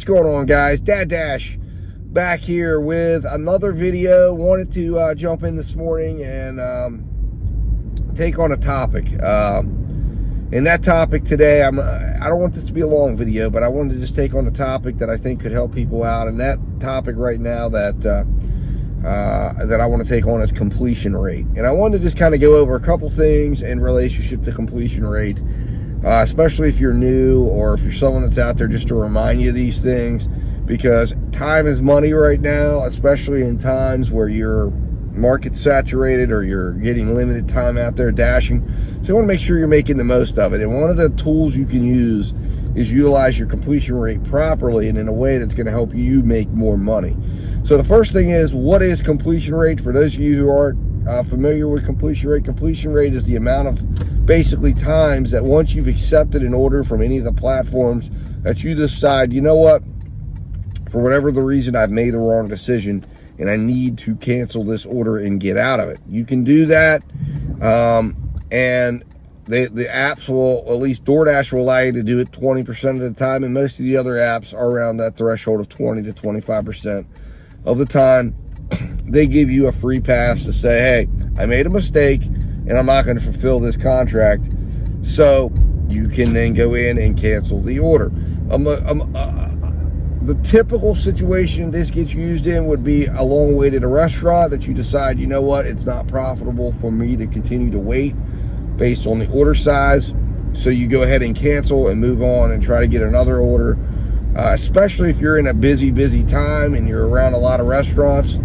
What's going on, guys? DadDash back here with another video. Wanted to jump in this morning and take on a topic. And that topic today, I don't want this to be a long video, but I wanted to just take on a topic that I think could help people out. And that topic right now that I want to take on is completion rate. And I wanted to just kind of go over a couple things in relationship to completion rate. Especially if you're new or if you're someone that's out there, just to remind you of these things, because time is money right now, especially in times where you're market saturated or you're getting limited time out there dashing. So you want to make sure you're making the most of it. And one of the tools you can use is utilize your completion rate properly and in a way that's going to help you make more money. So the first thing is, what is completion rate? For those of you who aren't familiar with completion rate is the amount of basically times that once you've accepted an order from any of the platforms that you decide, you know what, for whatever the reason, I've made the wrong decision and I need to cancel this order and get out of it. You can do that, and the apps will, at least DoorDash will allow you to do it 20% of the time, and most of the other apps are around that threshold of 20 to 25% of the time. They give you a free pass to say, hey, I made a mistake and I'm not going to fulfill this contract. So you can then go in and cancel the order. The typical situation this gets used in would be a long wait at a restaurant that you decide, you know what, it's not profitable for me to continue to wait based on the order size. So you go ahead and cancel and move on and try to get another order, especially if you're in a busy time and you're around a lot of restaurants.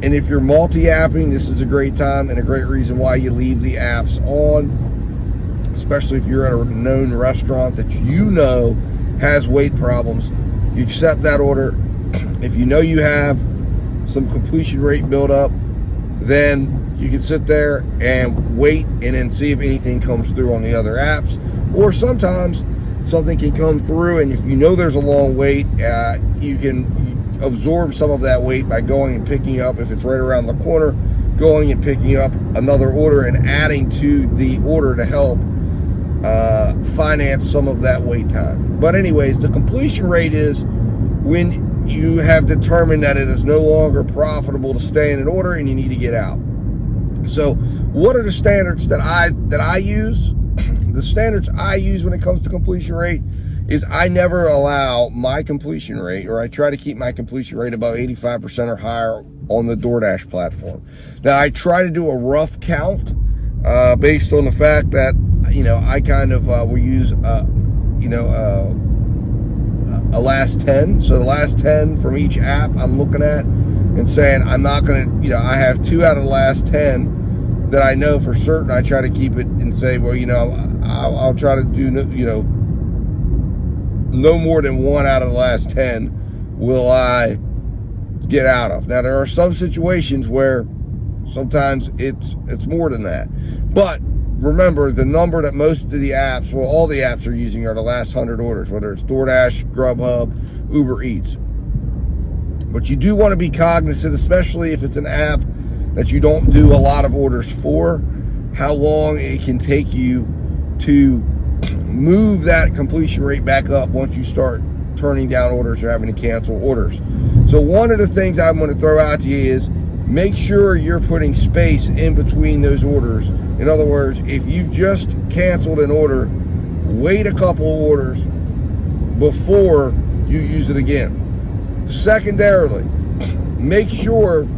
And if you're multi-apping, this is a great time and a great reason why you leave the apps on, especially if you're at a known restaurant that you know has wait problems. You accept that order. If you know you have some completion rate build up, then you can sit there and wait and then see if anything comes through on the other apps. Or sometimes something can come through, and if you know there's a long wait, you can absorb some of that weight by going and picking up, if it's right around the corner, going and picking up another order and adding to the order to help finance some of that wait time. But anyways, the completion rate is when you have determined that it is no longer profitable to stay in an order and you need to get out. So what are the standards that I use? The standards I use when it comes to completion rate is I never allow my completion rate, or I try to keep my completion rate above 85% or higher on the DoorDash platform. Now, I try to do a rough count based on the fact that, you know, I kind of will use, a last 10. So the last 10 from each app I'm looking at and saying, I'm not going to, I have 2 out of the last 10 that I know for certain. I try to keep it and say, well, I'll try to do, no more than 1 out of the last 10 will I get out of. Now, there are some situations where sometimes it's more than that. But remember, the number that most of the apps, well, all the apps are using are the last 100 orders, whether it's DoorDash, GrubHub, UberEats. But you do want to be cognizant, especially if it's an app that you don't do a lot of orders for, how long it can take you to move that completion rate back up once you start turning down orders or having to cancel orders. So one of the things I'm going to throw out to you is make sure you're putting space in between those orders. In other words, if you've just canceled an order, wait a couple orders before you use it again. Secondarily, make sure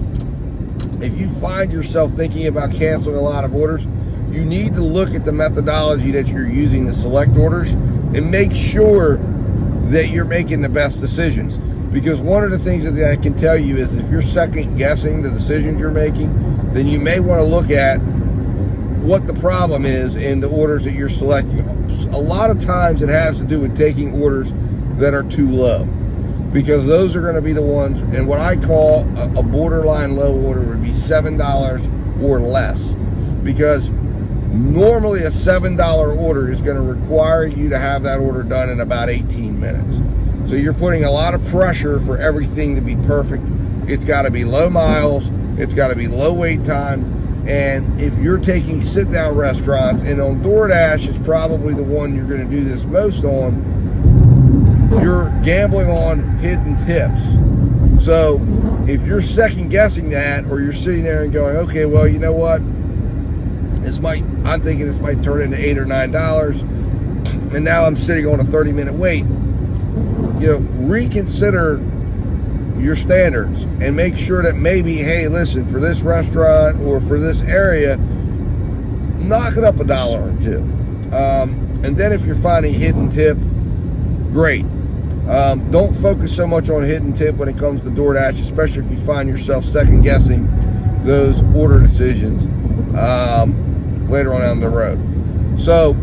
if you find yourself thinking about canceling a lot of orders, you need to look at the methodology that you're using to select orders and make sure that you're making the best decisions. Because one of the things that I can tell you is if you're second guessing the decisions you're making, then you may want to look at what the problem is in the orders that you're selecting. A lot of times it has to do with taking orders that are too low, because those are going to be the ones, and what I call a borderline low order would be $7 or less, because normally a $7 order is going to require you to have that order done in about 18 minutes. So you're putting a lot of pressure for everything to be perfect. It's got to be low miles. It's got to be low wait time. And if you're taking sit-down restaurants, and on DoorDash is probably the one you're going to do this most on, you're gambling on hidden tips. So if you're second guessing that, or you're sitting there and going, okay, well, you know what? I'm thinking this might turn into $8 or $9, and now I'm sitting on a 30-minute wait. Reconsider your standards and make sure that maybe, hey, listen, for this restaurant or for this area, knock it up $1 or $2. And then if you're finding hidden tip, great. Don't focus so much on hidden tip when it comes to DoorDash, especially if you find yourself second guessing those order decisions later on down the road. So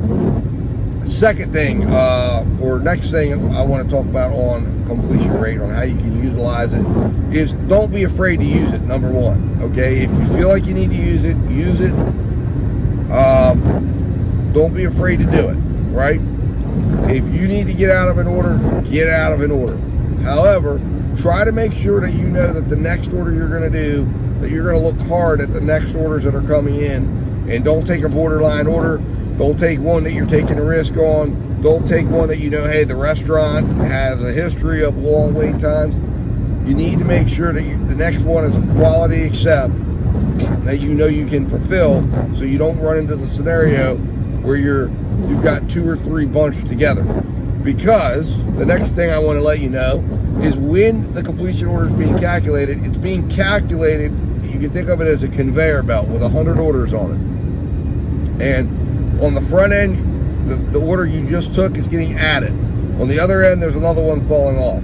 second thing, or next thing I want to talk about on completion rate, on how you can utilize it, is don't be afraid to use it, number one. Okay, if you feel like you need to use it, use it. Don't be afraid to do it, right? If you need to get out of an order, get out of an order. However, try to make sure that you know that the next order you're going to do, that you're going to look hard at the next orders that are coming in, and don't take a borderline order. Don't take one that you're taking a risk on. Don't take one that hey, the restaurant has a history of long wait times. You need to make sure that the next one is a quality accept that you can fulfill, so you don't run into the scenario where you've got 2 or 3 bunched together. Because the next thing I want to let you know is when the completion order is being calculated, it's being calculated, you can think of it as a conveyor belt with 100 orders on it. And on the front end, the order you just took is getting added. On the other end, there's another one falling off.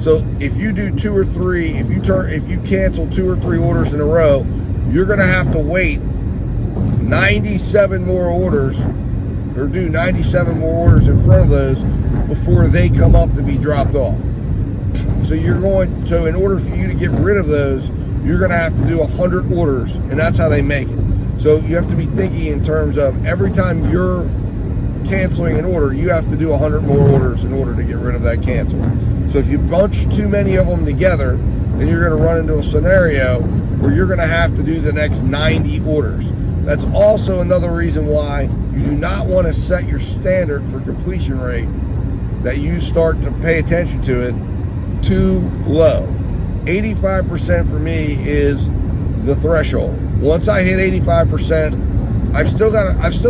So if you do 2 or 3, if you cancel 2 or 3 orders in a row, you're going to have to wait 97 more orders, or do 97 more orders in front of those before they come up to be dropped off. So in order for you to get rid of those, you're going to have to do 100 orders, and that's how they make it. So you have to be thinking in terms of every time you're canceling an order, you have to do 100 more orders in order to get rid of that cancel. So if you bunch too many of them together, then you're going to run into a scenario where you're going to have to do the next 90 orders. That's also another reason why you do not want to set your standard for completion rate, that you start to pay attention to it, too low. 85% for me is the threshold. Once I hit 85%, I've still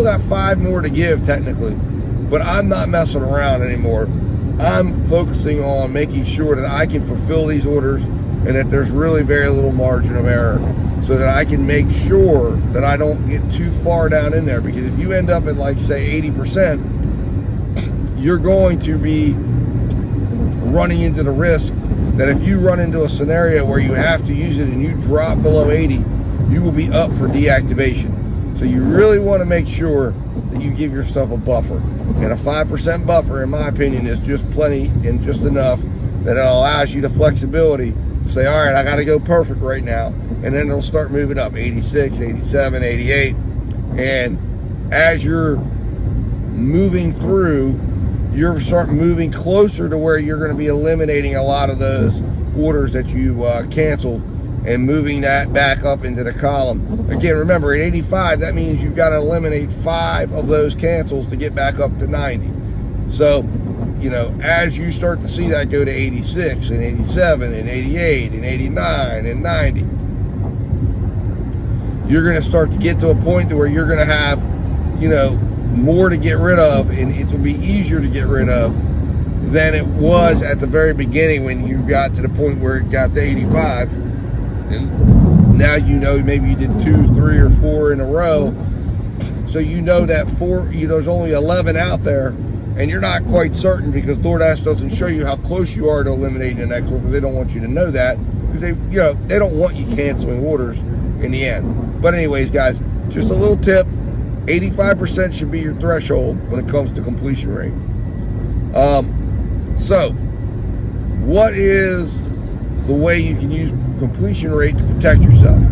got 5 more to give technically, but I'm not messing around anymore. I'm focusing on making sure that I can fulfill these orders and that there's really very little margin of error, so that I can make sure that I don't get too far down in there. Because if you end up at, like, say 80%, you're going to be running into the risk that if you run into a scenario where you have to use it and you drop below 80, you will be up for deactivation. So you really want to make sure that you give yourself a buffer. And a 5% buffer, in my opinion, is just plenty and just enough that it allows you the flexibility to say, all right, I got to go perfect right now. And then it'll start moving up, 86, 87, 88. And as you're moving through, you're starting moving closer to where you're going to be eliminating a lot of those orders that you canceled and moving that back up into the column. Again, remember, at 85, that means you've got to eliminate 5 of those cancels to get back up to 90. So, as you start to see that go to 86 and 87 and 88 and 89 and 90, you're going to start to get to a point to where you're going to have, more to get rid of, and it's going to be easier to get rid of than it was at the very beginning when you got to the point where it got to 85. And now maybe you did 2, 3, or 4 in a row, so that 4, there's only 11 out there, and you're not quite certain because DoorDash doesn't show you how close you are to eliminating the next one, because they don't want you to know that, because they don't want you canceling orders in the end. But anyways, guys, just a little tip: 85% should be your threshold when it comes to completion rate. So what is the way you can use completion rate to protect yourself?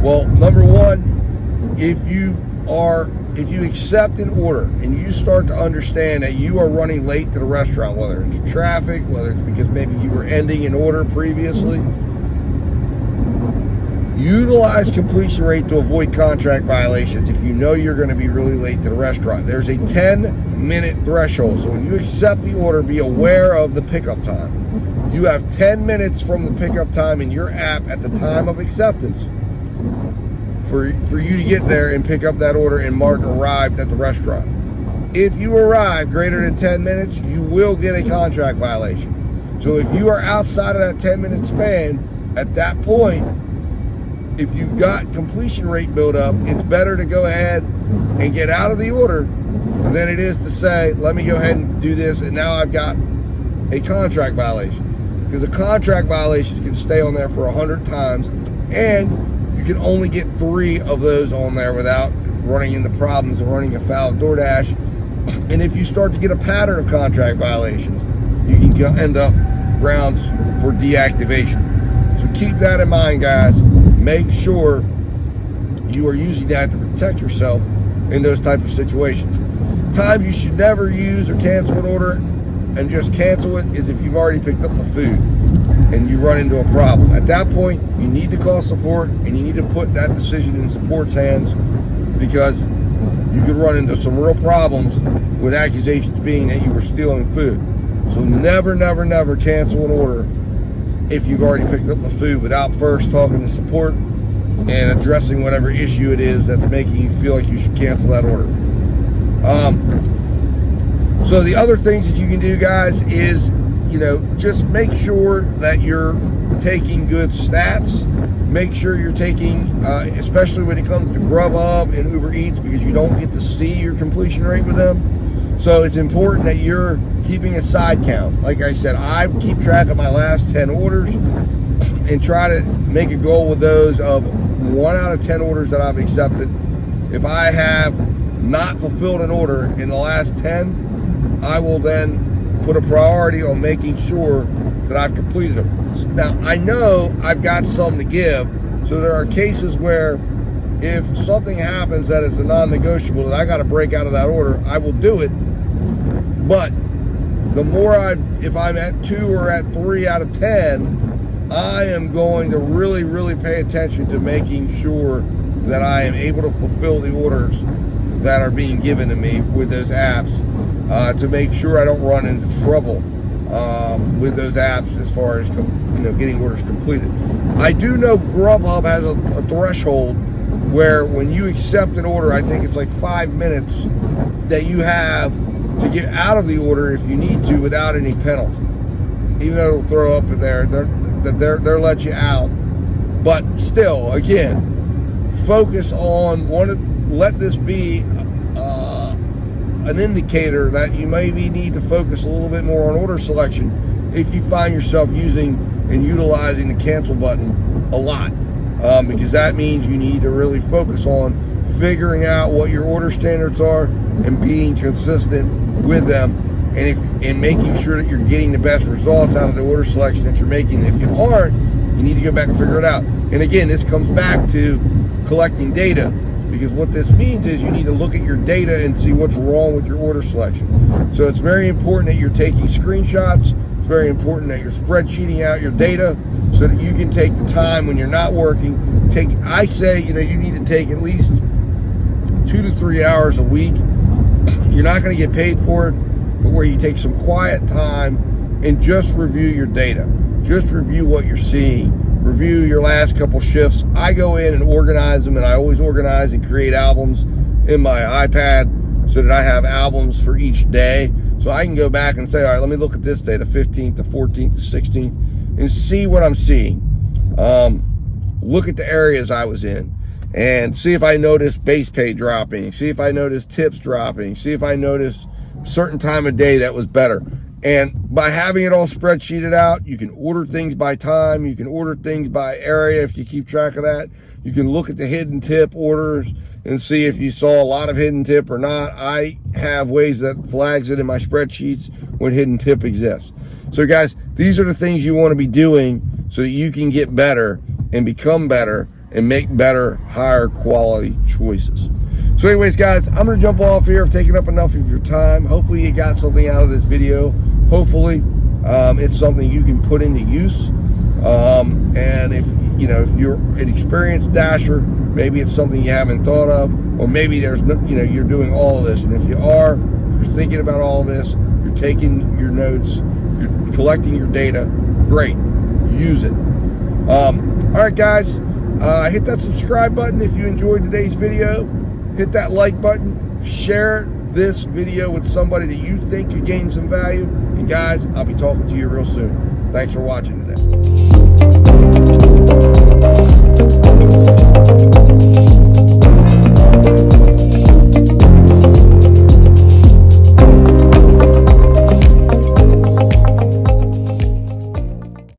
Well, number one, if you accept an order and you start to understand that you are running late to the restaurant, whether it's traffic, whether it's because maybe you were ending an order previously, utilize completion rate to avoid contract violations if you know you're going to be really late to the restaurant. There's a 10 10-minute threshold. So when you accept the order, be aware of the pickup time. You have 10 minutes from the pickup time in your app at the time of acceptance for you to get there and pick up that order and mark arrived at the restaurant. If you arrive greater than 10 minutes, you will get a contract violation. So if you are outside of that 10-minute span, at that point, if you've got completion rate built up, it's better to go ahead and get out of the order than it is to say, let me go ahead and do this, and now I've got a contract violation. Because a contract violation is going to stay on there for 100 times, and you can only get 3 of those on there without running into problems and running afoul of DoorDash. And if you start to get a pattern of contract violations, you can end up grounds for deactivation. So keep that in mind, guys. Make sure you are using that to protect yourself in those type of situations. Times you should never use or cancel an order and just cancel it is if you've already picked up the food and you run into a problem. At that point, you need to call support and you need to put that decision in support's hands, because you could run into some real problems with accusations being that you were stealing food. So never, never, never cancel an order if you've already picked up the food without first talking to support and addressing whatever issue it is that's making you feel like you should cancel that order. So the other things that you can do, guys, is, just make sure that you're taking good stats. Make sure you're taking, especially when it comes to GrubHub and UberEats, because you don't get to see your completion rate with them. So it's important that you're keeping a side count. Like I said, I keep track of my last 10 orders and try to make a goal with those of 1 out of 10 orders that I've accepted. If I have not fulfilled an order in the last 10, I will then put a priority on making sure that I've completed them. Now, I know I've got some to give, so there are cases where if something happens that it's a non-negotiable that I got to break out of that order, I will do it. But the more if I'm at 2 or at 3 out of 10, I am going to really, really pay attention to making sure that I am able to fulfill the orders that are being given to me with those apps, to make sure I don't run into trouble with those apps as far as getting orders completed. I do know GrubHub has a threshold where when you accept an order, I think it's like 5 minutes that you have to get out of the order if you need to without any penalty. Even though it'll throw up in there, they'll let you out. But still, again, focus on let this be an indicator that you maybe need to focus a little bit more on order selection if you find yourself using and utilizing the cancel button a lot, because that means you need to really focus on figuring out what your order standards are and being consistent with them, and making sure that you're getting the best results out of the order selection that you're making. If you aren't, you need to go back and figure it out. And again, this comes back to collecting data, because what this means is you need to look at your data and see what's wrong with your order selection. So it's very important that you're taking screenshots. It's very important that you're spreadsheeting out your data so that you can take the time when you're not working. I say, you need to take at least 2 to 3 hours a week. You're not going to get paid for it, but where you take some quiet time and just review your data. Just review what you're seeing. Review your last couple shifts. I go in and organize them, and I always organize and create albums in my iPad so that I have albums for each day. So I can go back and say, all right, let me look at this day, the 15th, the 14th, the 16th, and see what I'm seeing. Look at the areas I was in and see if I notice base pay dropping, see if I notice tips dropping, see if I notice certain time of day that was better. And by having it all spreadsheeted out, you can order things by time, you can order things by area if you keep track of that. You can look at the hidden tip orders and see if you saw a lot of hidden tip or not. I have ways that flags it in my spreadsheets when hidden tip exists. So guys, these are the things you want to be doing so that you can get better and become better and make better, higher quality choices. So anyways, guys, I'm going to jump off here. I've taken up enough of your time. Hopefully you got something out of this video. Hopefully it's something you can put into use. And if you're an experienced dasher, maybe it's something you haven't thought of, or maybe there's you're doing all of this. And if you are, you're thinking about all this, you're taking your notes, you're collecting your data, great. Use it. All right, guys. Hit that subscribe button if you enjoyed today's video. Hit that like button. Share this video with somebody that you think could gain some value. And guys, I'll be talking to you real soon. Thanks for watching today.